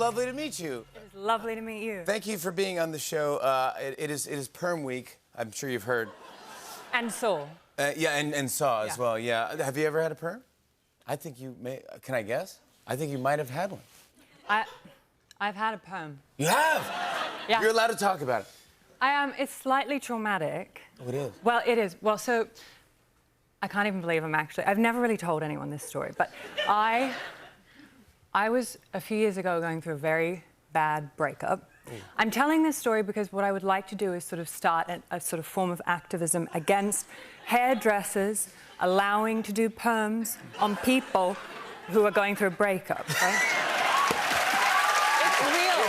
lovely to meet you. It is lovely to meet you. Thank you for being on the show. It is Perm Week. I'm sure you've heard. And Saw. Yeah, and Saw as well, yeah. Have you ever had a perm? I think you may. Can I guess? I think you might have had one. I've had a perm. You have? Yeah. You're allowed to talk about it. It's slightly traumatic. Oh, it is? Well, it is. Well, so I can't even believe I've never really told anyone this story, but I was a few years ago going through a very bad breakup. I'm telling this story because what I would like to do is sort of start a sort of form of activism against hairdressers allowing to do perms on people who are going through a breakup. Right? It's real.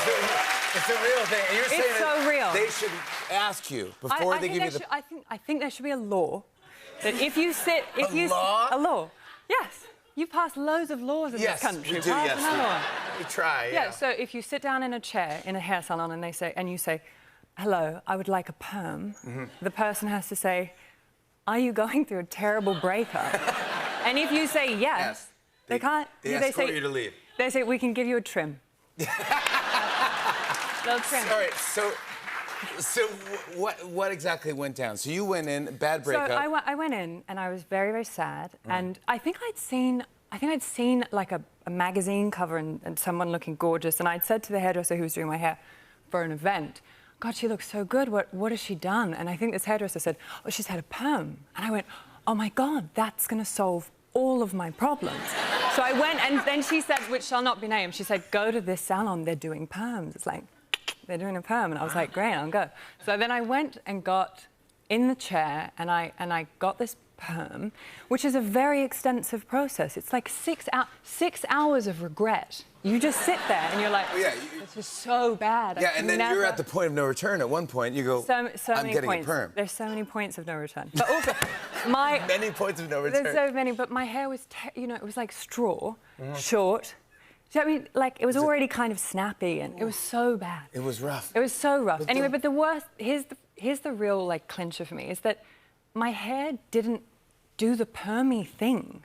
It's a real thing. And you're saying It's so real. They should ask you before they give you the... I think there should be a law that if you sit... A law? Yes. You pass loads of laws in this country. Yes, we do, yes. We try, yeah. Yeah, so if you sit down in a chair in a hair salon and you say, hello, I would like a perm, the person has to say, are you going through a terrible breakup? And if you say yes, they can't... They escort you to leave. They say, we can give you a trim. They'll trim. All right, so what exactly went down? So you went in, bad breakup. So I went in and I was very, very sad. And I think I'd seen like a magazine cover and someone looking gorgeous. And I'd said to the hairdresser who was doing my hair for an event, God, she looks so good. What has she done? And I think this hairdresser said, oh, she's had a perm. And I went, oh my God, that's going to solve all of my problems. So I went, and then she said, which shall not be named, she said, go to this salon, they're doing perms. It's like, they're doing a perm. And I was like, great, I'll go. So then I went and got in the chair, and I got this perm, which is a very extensive process. It's like 6 hours of regret. You just sit there and you're like, this is so bad. Yeah, and then you're at the point of no return. At one point, you go, I'm getting a perm. There's so many points of no return. But also, many points of no return. There's so many, but my hair was, it was like straw, short. Do you know what I mean? Like, it was already kind of snappy, and it was so bad. It was rough. It was so rough. Anyway, but the worst, here's the real, like, clincher for me, is that my hair didn't do the permy thing.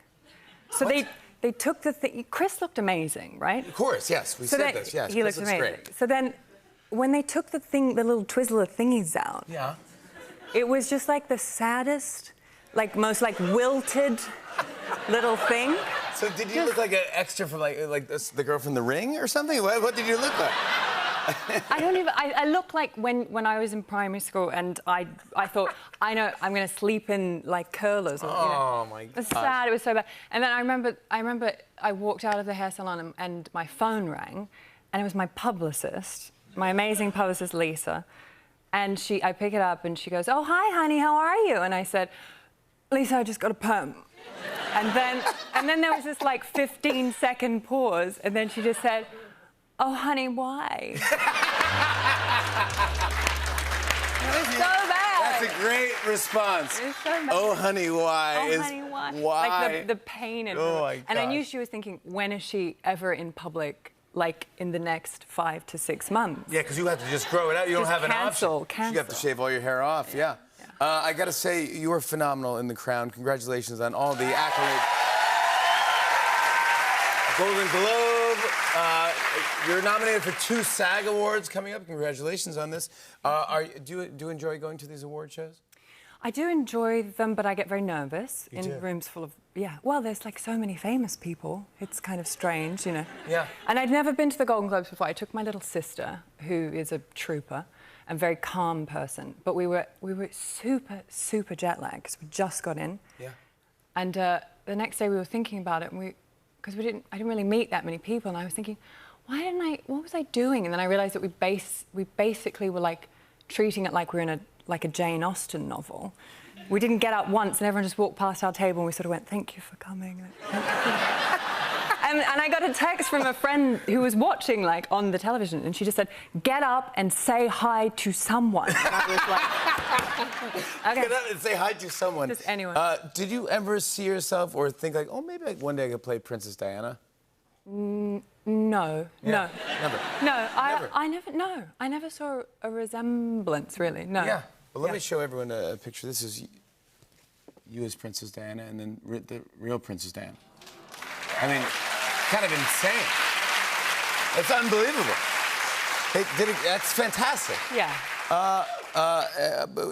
So they took the thing... Chris looked amazing, right? Of course, yes. We said this, yes. He looked amazing. Great. So then, when they took the little Twizzler thingies out... Yeah. It was just, like, the saddest, like, most, like, wilted little thing. So did you look like an extra from, like the girl from The Ring or something? What did you look like? I looked like when I was in primary school, and I thought, I know, I'm going to sleep in, like, curlers. Or, my God. It was sad, it was so bad. And then I remember I walked out of the hair salon and my phone rang, and it was my publicist, my amazing publicist, Lisa. And I pick it up, and she goes, oh, hi, honey, how are you? And I said, Lisa, I just got a perm. And then there was this, like, 15-second pause, and then she just said, oh, honey, why? It was so bad. That's a great response. It was so bad. Oh, honey, why? Oh, honey, why? Why? Like, the pain in her. Oh, my God. And I knew she was thinking, when is she ever in public, like, in the next 5 to 6 months? Yeah, because you have to just grow it out. You don't have an option. Cancel. You have to shave all your hair off, yeah. I got to say, you were phenomenal in The Crown. Congratulations on all the accolades. Golden Globe. You're nominated for 2 SAG Awards coming up. Congratulations on this. Do you enjoy going to these award shows? I do enjoy them, but I get very nervous in rooms full of... Yeah, well, there's, like, so many famous people. It's kind of strange, you know. Yeah. And I'd never been to the Golden Globes before. I took my little sister, who is a trooper, a very calm person, but we were super jet lagged because we just got in. Yeah. And the next day we were thinking about it, and because I didn't really meet that many people, and I was thinking, what was I doing? And then I realised that we basically were, like, treating it like we were in a Jane Austen novel. We didn't get up once, and everyone just walked past our table, and we sort of went, thank you for coming. And I got a text from a friend who was watching, like, on the television, and she just said, get up and say hi to someone. And I was like, okay. Get up and say hi to someone. Just anyone. Did you ever see yourself or think, like, oh, maybe one day I could play Princess Diana? No. Yeah. No. Never? No, I never saw a resemblance, really, no. Yeah. Well, let me show everyone a picture. This is you as Princess Diana, and then the real Princess Diana. I mean, kind of insane. It's unbelievable. That's fantastic. Yeah.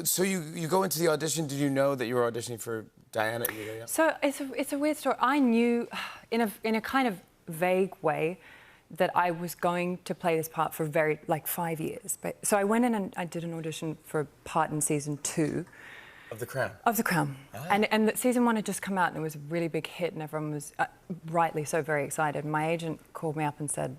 So you go into the audition. Did you know that you were auditioning for Diana? So it's a weird story. I knew, in a kind of vague way, that I was going to play this part for 5 years. So I went in and I did an audition for a part in season 2. Of The Crown? Of The Crown. Ah. And season 1 had just come out and it was a really big hit and everyone was rightly so very excited. My agent called me up and said,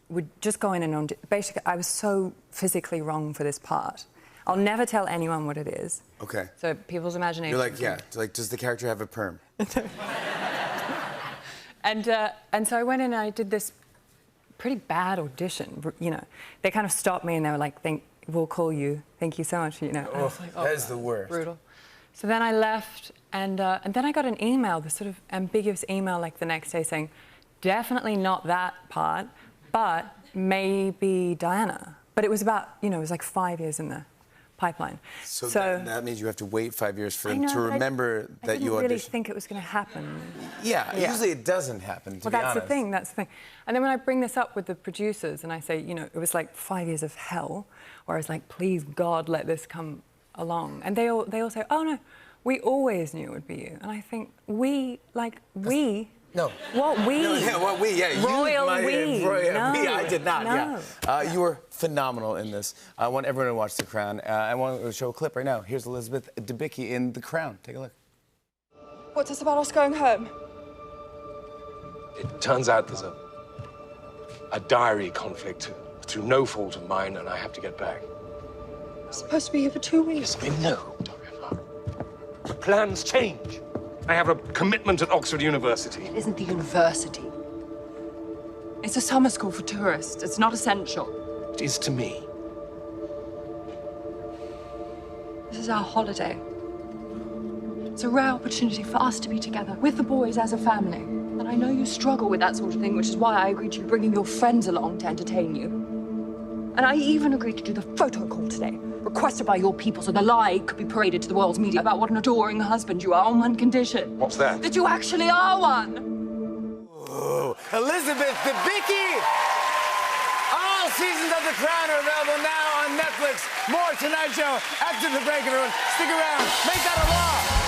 we'd just go in and basically I was so physically wrong for this part. I'll never tell anyone what it is. Okay. So people's imagination. You're like, yeah, like, does the character have a perm? And so I went in and I did this pretty bad audition, you know. They kind of stopped me and they were like, we'll call you. Thank you so much, you know. Oh, like, that is the worst. Brutal. So then I left and then I got an email, this sort of ambiguous email like the next day saying, definitely not that part, but maybe Diana. But it was about, you know, it was like 5 years in the pipeline. So that means you have to wait 5 years for them to remember that you auditioned. I didn't really think it was going to happen. Yeah, usually it doesn't happen, to be honest. That's the thing. And then when I bring this up with the producers and I say, you know, it was like 5 years of hell, where I was like, please, God, let this come along. And they all say, oh, no, we always knew it would be you. And I think, No. What we? No, yeah, what we, yeah. Royal we. No, we, I did not, no. yeah. You were phenomenal in this. I want everyone to watch The Crown. I want to show a clip right now. Here's Elizabeth Debicki in The Crown. Take a look. What's this about us going home? It turns out there's a diary conflict through no fault of mine, and I have to get back. I'm supposed to be here for 2 weeks. Yes, I know, Diana. The plans change. I have a commitment at Oxford University. It isn't the university. It's a summer school for tourists. It's not essential. It is to me. This is our holiday. It's a rare opportunity for us to be together with the boys as a family. And I know you struggle with that sort of thing, which is why I agreed to bringing your friends along to entertain you. And I even agreed to do the photo call today, requested by your people so the lie could be paraded to the world's media about what an adoring husband you are on one condition. What's that? That you actually are one. Oh, Elizabeth Debicki! All seasons of The Crown are available now on Netflix. More Tonight Show after the break, everyone. Stick around. Make that a law.